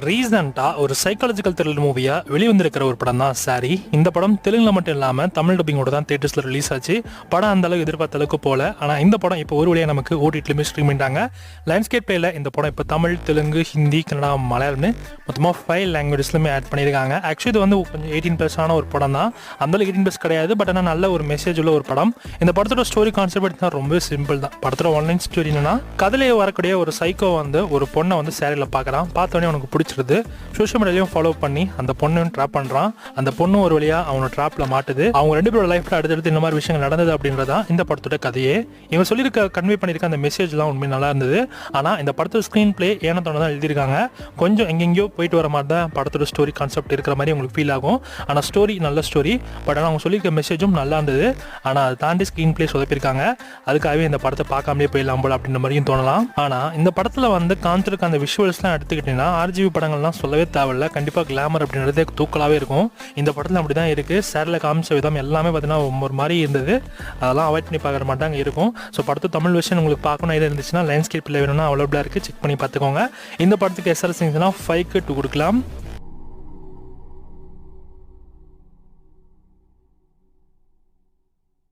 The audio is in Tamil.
ரீசெண்டாக ஒரு சைக்காலஜிக்கல் த்ரில்லர் மூவியாக வெளிவந்திருக்கிற ஒரு படம் தான் சாரி. இந்த படம் தெலுங்குல மட்டும் இல்லாமல் தமிழ் டப்பிங்கோட தான் தேட்டர்ஸில் ரிலீஸ் ஆச்சு. படம் அந்த அளவுக்கு எதிர்பார்த்த அளவுக்கு போல. ஆனால் இந்த படம் இப்போ ஒரு வழியாக நமக்கு ஓடிடிலுமே ஸ்ட்ரீம் பண்ணிட்டாங்க. லைன்ஸ்கேட் பிளேயில் இந்த படம் இப்போ தமிழ், தெலுங்கு, ஹிந்தி, கன்னடா, மலையாளம்னு மொத்தமாக 5 லாங்குவேஜஸ்லுமே ஆட் பண்ணியிருக்காங்க. ஆக்சுவலி இது வந்து கொஞ்சம் 18+ ஆன ஒரு படம் தான். அந்தளவுக்கு 18+ கிடையாது, பட் ஆனால் நல்ல ஒரு மெசேஜ் உள்ள ஒரு படம். இந்த படத்தோட ஸ்டோரி கான்செப்ட் தான் ரொம்ப சிம்பிள் தான். படத்தோட ஒன்லைன் ஸ்டோரி என்னன்னா, கதையிலேயே வரக்கூடிய ஒரு சைக்கோ வந்து ஒரு பொண்ணை வந்து சேரியில் பார்க்குறான். பார்த்தோன்னே அவனுக்கு பிடிச்சிருது. சோஷியல் மீடியாலையும் ஃபாலோ பண்ணி அந்த பொண்ணையும் ட்ராப் பண்ணுறான். அந்த பொண்ணும் ஒரு வழியாக அவனோட ட்ராப்பில் மாட்டுது. அவங்க 2 பேரோட லைஃப்பில் அடுத்தடுத்து இந்த மாதிரி விஷயங்கள் நடந்தது அப்படின்றதான் இந்த படத்தோட கதையே. இவங்க சொல்லியிருக்க கன்வே பண்ணியிருக்க அந்த மெசேஜ்லாம் உண்மை நல்லா இருந்தது. ஆனால் இந்த படத்தோட ஸ்க்ரீன் பிளே ஏனத்தோட தான் எழுதியிருக்காங்க. கொஞ்சம் எங்கெங்கேயோ போயிட்டு வர மாதிரி தான் படத்தோட ஸ்டோரி கான்செப்ட் இருக்கிற மாதிரி உங்களுக்கு ஃபீல் ஆகும். ஆனால் ஸ்டோரி நல்ல ஸ்டோரி. பட் ஆனால் அவங்க சொல்லியிருக்க மெசேஜும் நல்லா இருந்தது. ஆனால் அதை தாண்டி ஸ்க்ரீன் பிளே சொதப்பிருக்காங்க. அதுக்காகவே இந்த படத்தை பார்க்காமலே போயிடலாம் போல அப்படின்ற மாதிரியும் தோணலாம். ஆனால் இந்த படத்தில் வந்து காமிச்சிருக்க அந்த விஷுவல்ஸ்லாம் எடுத்துக்கிட்டிங்கன்னா RGB படங்கள்லாம் சொல்லவே தேவையில்ல. கண்டிப்பாக கிளாமர் அப்படின்றதே தூக்கலாகவே இருக்கும். இந்த படத்தில் அப்படி தான் இருக்குது. சேரில் காமிச்ச விதம் எல்லாமே பார்த்தீங்கன்னா ஒரு மாதிரி இருந்தது. அதெல்லாம் அவாய்ட் பண்ணி பார்க்குற மாட்டாங்க இருக்கும். ஸோ படத்தை தமிழ் விஷயம் உங்களுக்கு பார்க்கணும் எது இருந்துச்சுன்னா லைன்ஸ்கேப்பில் வேணும்னா அவைலபிளாக இருக்குது, செக் பண்ணி பார்த்துக்கோங்க. இந்த படத்துக்கு SRS 5க்கு 2 கொடுக்கலாம்.